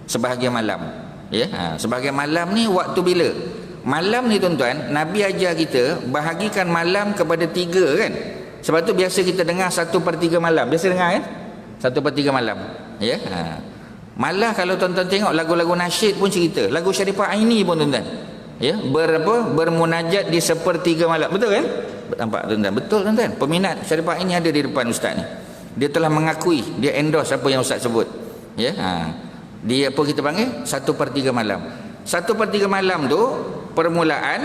sebahagian malam ya. Sebahagian malam ni waktu bila? Malam ni tuan-tuan, Nabi ajar kita bahagikan malam kepada 3 kan. Sebab tu biasa kita dengar 1/3 malam. Biasa dengar kan? 1/3 malam ya. Malah kalau tuan-tuan tengok lagu-lagu nasyid pun cerita, lagu Syarifah Aini pun tuan-tuan ya, bermunajat di 1/3 malam. Betul kan? Nampak tuan-tuan? Betul tuan-tuan. Peminat Syarifah Aini ada di depan ustaz ni. Dia telah mengakui, dia endorse apa yang ustaz sebut ya. Dia apa kita panggil 1/3 malam. 1/3 malam tu permulaan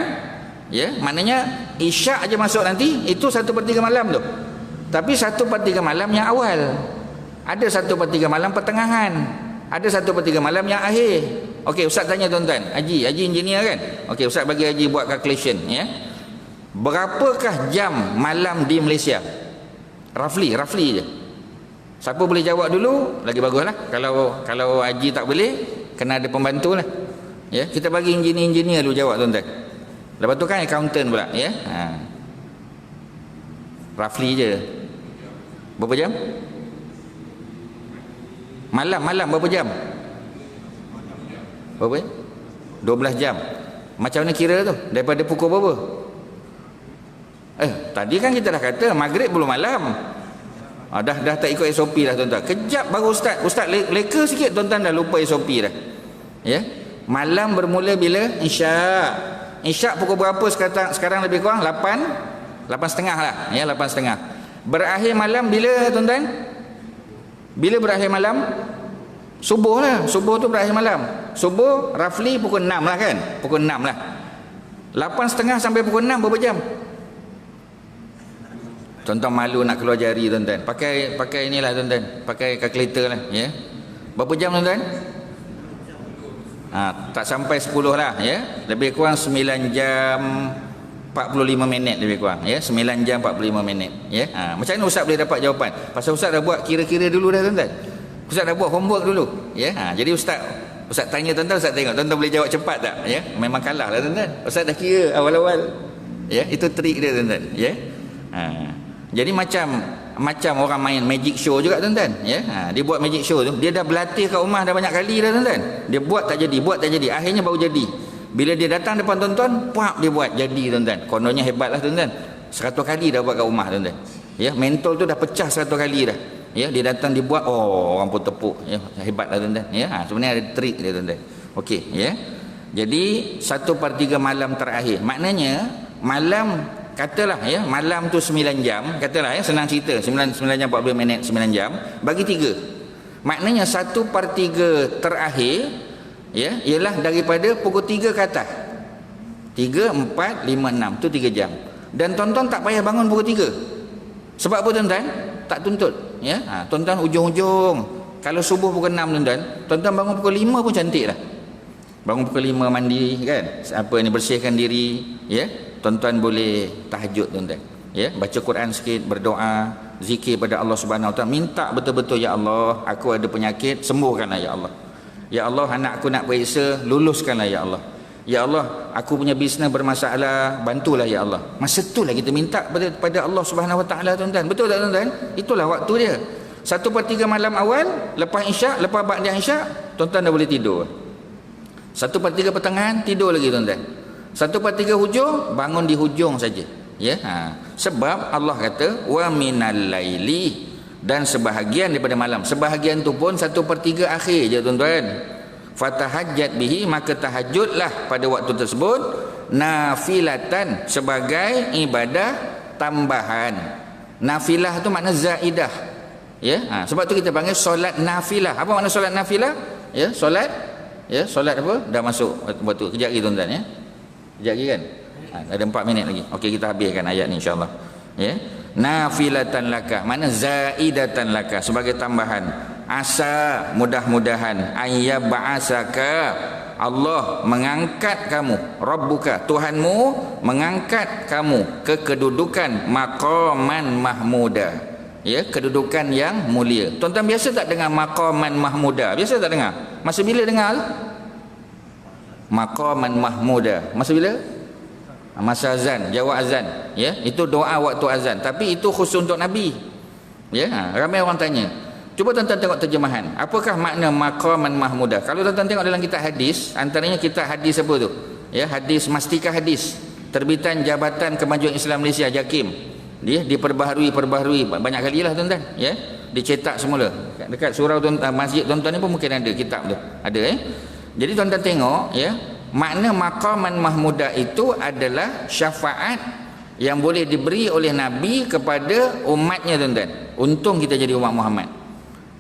ya, maknanya isyak aja masuk nanti, itu 1/3 malam tu. Tapi 1/3 malam yang awal, ada 1/3 malam pertengahan, ada 1/3 malam yang akhir. Okey, ustaz tanya tuan-tuan, Haji engineer kan? Okey, ustaz bagi Haji buat calculation ya. Berapakah jam malam di Malaysia? Roughly je. Siapa boleh jawab dulu lagi baguslah. Kalau Haji tak boleh, kena ada pembantu lah. Ya, kita bagi engineer dulu jawab tuan-tuan. Lepas tu kan accountant pula ya. Roughly je. Berapa jam? Malam berapa jam? Berapa? 12 jam. Macam mana kira tu? Daripada pukul berapa? Tadi kan kita dah kata maghrib belum malam. Dah tak ikut SOP dah tuan-tuan. Kejap baru ustaz leka sikit tuan-tuan dah lupa SOP dah. Ya. Malam bermula bila? Isyak pukul berapa sekarang lebih kurang? 8.30 lah. Ya, 8.30. Berakhir malam bila tuan-tuan? Bila berakhir malam? Subuh lah. Subuh tu berakhir malam. Subuh roughly pukul 6 lah kan? Pukul 6 lah. 8.30 sampai pukul 6 berapa jam? Tuan-tuan malu nak keluar jari tuan-tuan. Pakai inilah tuan-tuan. Pakai kalkulator lah. Ya. Berapa jam tuan-tuan? Tak sampai 10 lah. Ya. Lebih kurang 9 jam 45 minit lebih kurang. Ya. 9 jam 45 minit. Ya. Macam mana Ustaz boleh dapat jawapan? Pasal Ustaz dah buat kira-kira dulu dah tuan-tuan. Ustaz dah buat homework dulu. Ya. Jadi Ustaz tanya tuan-tuan, Ustaz tengok tuan-tuan boleh jawab cepat tak? Ya. Memang kalah lah tuan-tuan. Ustaz dah kira awal-awal. Ya. Itu trik dia tuan-tuan. Ya. Jadi macam orang main magic show juga tuan-tuan. Ya. Dia buat magic show tu, dia dah berlatih kat rumah dah banyak kali dah tuan-tuan. Dia buat tak jadi, akhirnya baru jadi. Bila dia datang depan tuan-tuan, puak dia buat jadi tuan-tuan. Kononnya hebatlah tuan-tuan. 100 kali dah buat kat rumah tuan-tuan. Ya, mentol tu dah pecah 100 kali dah. Ya, dia datang dia buat, orang pun tepuk. Ya, hebatlah tuan-tuan. Ya, sebenarnya ada trik dia tuan-tuan. Okey, ya. Jadi 1/3 malam terakhir. Maknanya malam, katalah ya, malam tu 9 jam, katalah ya, senang cerita, 9 jam 40 minit, 9 jam bagi 3. Maknanya 1/3 terakhir ya, ialah daripada pukul 3 ke atas. 3, 4, 5, 6 tu 3 jam. Dan tuan-tuan tak payah bangun pukul 3. Sebab apa tuan-tuan? Tak tuntut ya. Tuan-tuan ujung-ujung kalau subuh pukul 6 tuan-tuan bangun pukul 5 pun cantik lah. Bangun pukul 5 mandi kan, bersihkan diri ya. Tuan-tuan boleh tahajud tuan-tuan. Ya, baca Quran sikit, berdoa, zikir pada Allah Subhanahu Wa Taala, minta betul-betul, ya Allah, aku ada penyakit, sembuhkanlah ya Allah. Ya Allah, anak aku nak periksa, luluskanlah ya Allah. Ya Allah, aku punya bisnes bermasalah, bantulah ya Allah. Masa itulah kita minta pada Allah Subhanahu Wa Taala tuan-tuan. Betul tak tuan-tuan? Itulah waktu dia. 1/3 malam awal, lepas isyak, lepas ba'da isyak, tuan-tuan dah boleh tidur. 1/3 pertengahan, tidur lagi tuan-tuan. 1/3 hujung, bangun di hujung saja. Ya, sebab Allah kata wa minal laili, dan sebahagian daripada malam. Sebahagian tu pun 1/3 akhir je tuan-tuan. Fatahajjat bihi, maka tahajudlah pada waktu tersebut nafilatan, sebagai ibadah tambahan. Nafilah tu makna zaidah. Ya, sebab tu kita panggil solat nafilah. Apa makna solat nafilah? Ya, solat apa? Dah masuk waktu. Kejap lagi tuan-tuan ya. Sekejap lagi kan? Ada 4 minit lagi. Okey, kita habiskan ayat ni insya-Allah. Ya. Nafilatan laka, mana zaidatan laka, sebagai tambahan. Asa, mudah-mudahan, ayya ba'asaka, Allah mengangkat kamu, Rabbuka, Tuhanmu mengangkat kamu ke kedudukan maqaman mahmuda. Ya, kedudukan yang mulia. Tuan-tuan biasa tak dengar maqaman mahmuda? Biasa tak dengar? Masa bila dengar? Maqaman mahmuda. Masa bila? Masa azan, jawab azan. Ya, itu doa waktu azan. Tapi itu khusus untuk Nabi. Ya, ramai orang tanya. Cuba tuan-tuan tengok terjemahan. Apakah makna maqaman mahmuda? Kalau tuan-tuan tengok dalam kitab hadis, antaranya kitab hadis apa tu? Ya, hadis Mastika Hadis, terbitan Jabatan Kemajuan Islam Malaysia, JAKIM. Dia diperbaharui banyak kali lah tuan-tuan. Ya, dicetak semula. Dekat surau masjid tuan-tuan ni pun mungkin ada kitab tu. Ada Jadi tuan-tuan tengok ya, makna maqaman mahmuda itu adalah syafaat yang boleh diberi oleh Nabi kepada umatnya tuan-tuan. Untung kita jadi umat Muhammad.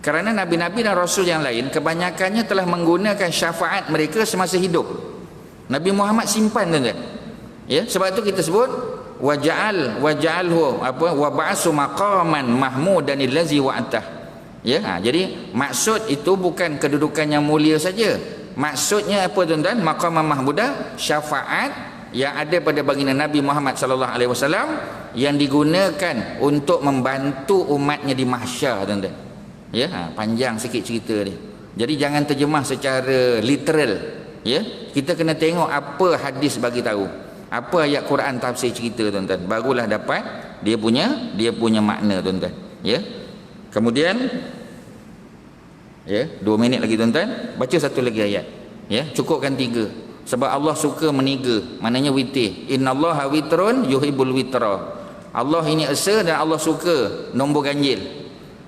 Kerana Nabi-Nabi dan Rasul yang lain kebanyakannya telah menggunakan syafaat mereka semasa hidup. Nabi Muhammad simpan tuan-tuan. Ya, sebab itu kita sebut waja'alhu wa ba'su maqaman mahmudan allazi wa'atah. Ya, jadi maksud itu bukan kedudukan yang mulia saja. Maksudnya apa tuan-tuan? Maqaman mahmuda, syafaat yang ada pada baginda Nabi Muhammad sallallahu alaihi wasallam yang digunakan untuk membantu umatnya di mahsyar tuan-tuan. Ya, panjang sikit cerita dia. Jadi jangan terjemah secara literal. Ya, kita kena tengok apa hadis bagi tahu, apa ayat Quran tafsir cerita tuan-tuan. Barulah dapat dia punya makna tuan-tuan. Ya. Kemudian ya, 2 minit lagi tuan-tuan, baca satu lagi ayat. Ya, cukupkan 3. Sebab Allah suka meniga, maknanya witir. Innallaha witrun yuhibbul witra. Allah ini esa dan Allah suka nombor ganjil.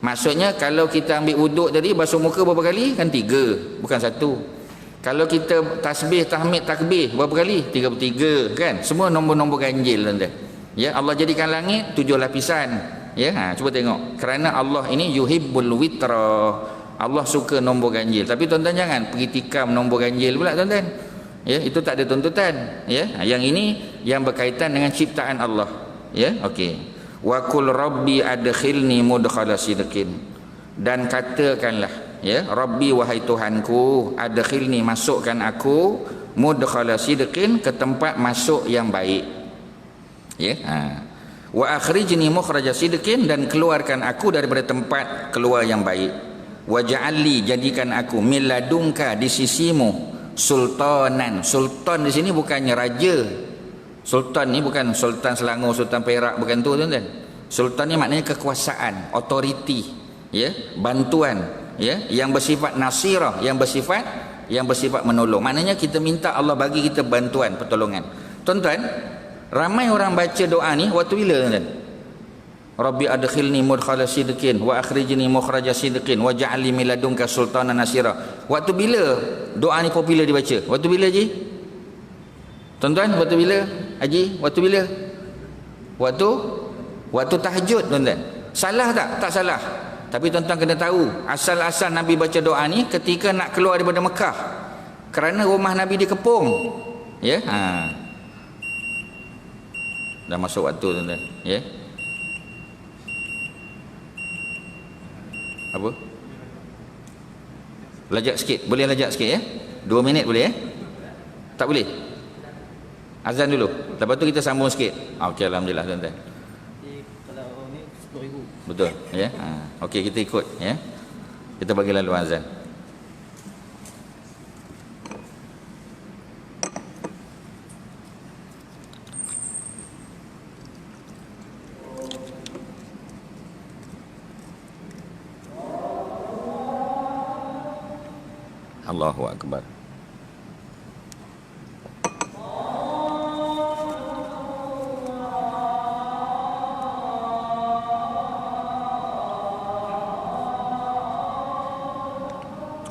Maksudnya kalau kita ambil wuduk tadi basuh muka berapa kali? Kan 3, bukan 1. Kalau kita tasbih, tahmid, takbir berapa kali? 33 kan? Semua nombor-nombor ganjil tuan-tuan. Ya, Allah jadikan langit 7 lapisan. Ya, cuba tengok. Kerana Allah ini yuhibbul witra. Allah suka nombor ganjil. Tapi tuan-tuan jangan pergi tikam nombor ganjil pula tuan-tuan. Ya, itu tak ada tuntutan. Ya, yang ini yang berkaitan dengan ciptaan Allah. Ya, okey. Wa qul rabbi adkhilni mudkhala sidqin. Dan katakanlah, ya, Rabbi wahai Tuhanku, adkhilni masukkan aku mudkhala sidqin ke tempat masuk yang baik. Ya, wa akhrijni mukhraja sidqin dan keluarkan aku daripada tempat keluar yang baik. Waj'alli jadikan aku min ladunka di sisimu sultanan. Sultan di sini bukannya raja. Sultan ni bukan Sultan Selangor, Sultan Perak, bukan tu tuan-tuan. Sultan ni maknanya kekuasaan, authority, ya, bantuan, ya, yang bersifat nasirah, yang bersifat menolong. Maknanya kita minta Allah bagi kita bantuan, pertolongan. Tuan-tuan, ramai orang baca doa ni waktu bila tuan-tuan? Rabbi adkhilni mudkhala sidqin wa akhrijni mukhraja sidqin waj'alni min ladunka sultanan nasira. Waktu bila doa ni popular dibaca? Waktu bila Haji? Tuan-tuan, waktu bila? Haji, waktu bila? Waktu tahajud tuan-tuan. Salah tak? Tak salah. Tapi tuan-tuan kena tahu, asal-asal Nabi baca doa ni ketika nak keluar daripada Mekah. Kerana rumah Nabi dikepung. Ya? Dah masuk waktu tuan-tuan, ya? Apa? Lajak sikit. Boleh lajak sikit ya? 2 minit boleh ya? Tak boleh? Azan dulu. Lepas tu kita sambung sikit. Okey, alhamdulillah tuan-tuan. Kalau ni 10,000. Betul ya? Okey, kita ikut ya. Kita bagi lalu azan. Allahu akbar.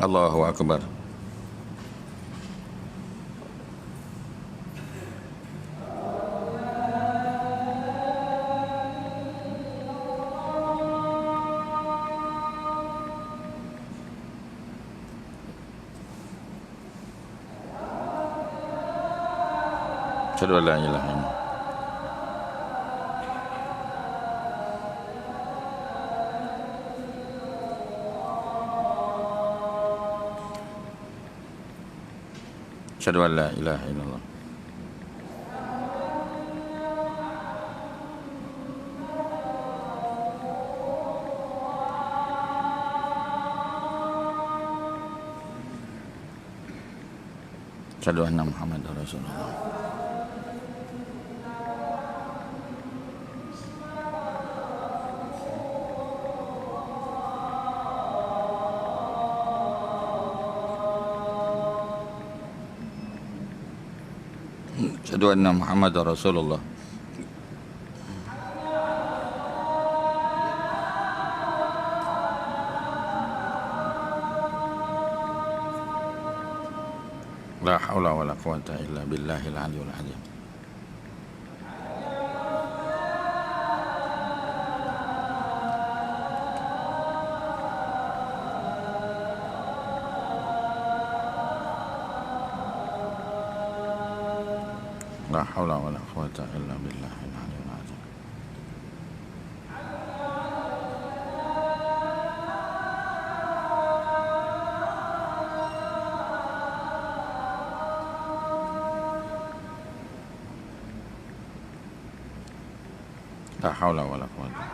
Allahu akbar. Asyhadu an la ilaha illallah. Asyhadu an la ilaha illallah. Asyhadu anna Muhammadar Rasulullah. Asyhadu anna Muhammadar Rasulullah. La haula wala quwwata illa billahil aliyyil azim. La haula wala quwwata illa billahil aliyyil azim. La haula wala quwwata.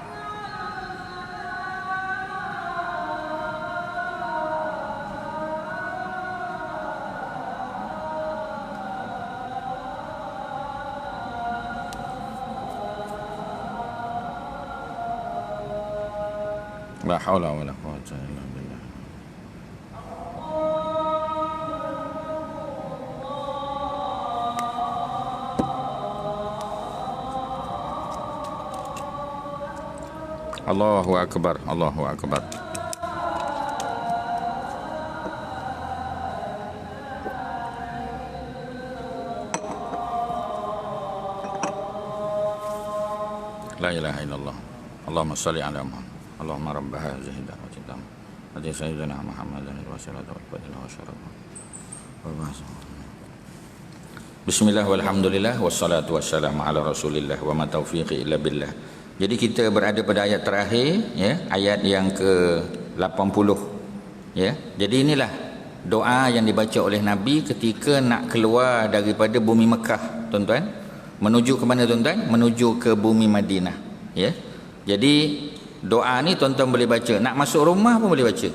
La haula wala quwwata illa billah. Allahu akbar, Allahu akbar. La ilaha illallah. Allahumma salli ala Muhammad. Allahumma rabb hadhihi da'wati tammah. Hadi sayyidina Muhammadan wa sallallahu alaihi wa sallam. Bismillah walhamdulillah wassalatu wassalamu ala Rasulillah wa ma taufiqi illa billah. Jadi kita berada pada ayat terakhir, ya, ayat yang ke-80. Ya. Jadi inilah doa yang dibaca oleh Nabi ketika nak keluar daripada bumi Mekah, tuan-tuan. Menuju ke mana, tuan-tuan? Menuju ke bumi Madinah, ya. Jadi doa ni tuan-tuan boleh baca, nak masuk rumah pun boleh baca.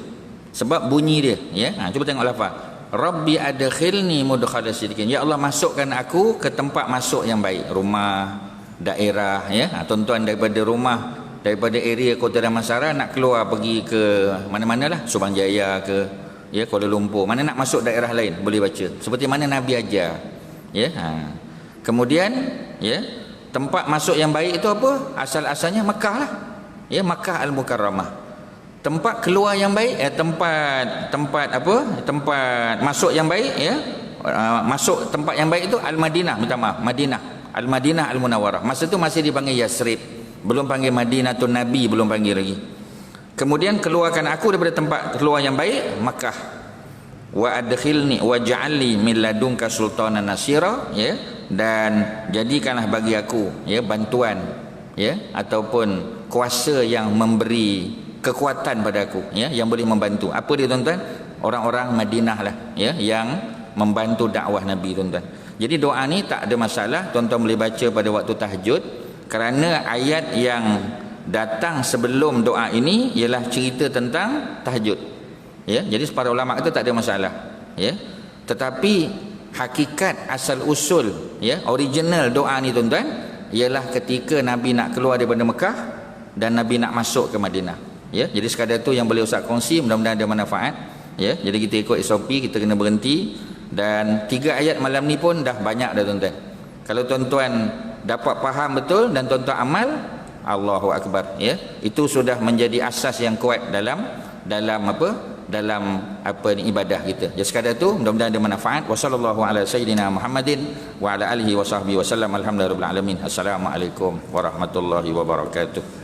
Sebab bunyi dia, ya. Cuba tengok lafaz. Rabbi adkhilni mudkhala sidqin. Ya Allah, masukkan aku ke tempat masuk yang baik. Rumah, daerah, ya. Tuan-tuan daripada rumah, daripada area Kota Damansara nak keluar pergi ke mana-manalah, Subang Jaya ke, ya, Kuala Lumpur. Mana nak masuk daerah lain boleh baca. Seperti mana Nabi ajar, ya. Kemudian, ya, tempat masuk yang baik itu apa? Asal-asalnya Mekah lah, ya, Makkah Al-Mukarramah. Tempat keluar yang baik, tempat masuk yang baik, ya, masuk tempat yang baik itu Al-Madinah, minta maaf, Madinah, Al-Madinah Al-Munawwarah. Masa itu masih dipanggil Yasrib, belum panggil Madinatul Nabi, belum panggil lagi. Kemudian keluarkan aku daripada tempat keluar yang baik, Makkah. Wa adkhilni waj'alni min ladunka sultanan nasira, ya, dan jadikanlah bagi aku, ya, bantuan, ya, ataupun kuasa yang memberi kekuatan pada aku, ya, yang boleh membantu. Apa dia, tuan-tuan? Orang-orang Madinah lah, ya, yang membantu dakwah Nabi, tuan-tuan. Jadi doa ni tak ada masalah, tuan-tuan boleh baca pada waktu tahajud, kerana ayat yang datang sebelum doa ini ialah cerita tentang tahajud. Ya, jadi para ulama itu tak ada masalah, ya. Tetapi hakikat asal usul, ya, original doa ni, tuan-tuan, ialah ketika Nabi nak keluar daripada Mekah dan Nabi nak masuk ke Madinah, ya. Jadi sekadar tu yang boleh Ustaz kongsi, mudah-mudahan ada manfaat, ya. Jadi kita ikut SOP, kita kena berhenti, dan 3 ayat malam ni pun dah banyak dah, tuan-tuan. Kalau tuan-tuan dapat faham betul dan tuan-tuan amal, Allahu akbar, ya. Itu sudah menjadi asas yang kuat dalam ibadah kita. Jadi sekadar tu, mudah-mudahan ada manfaat. Wassallallahu ala sayyidina Muhammadin wa ala alihi wa sahbihi wasallam. Alhamdulillahirabbil alamin. Assalamualaikum warahmatullahi wabarakatuh.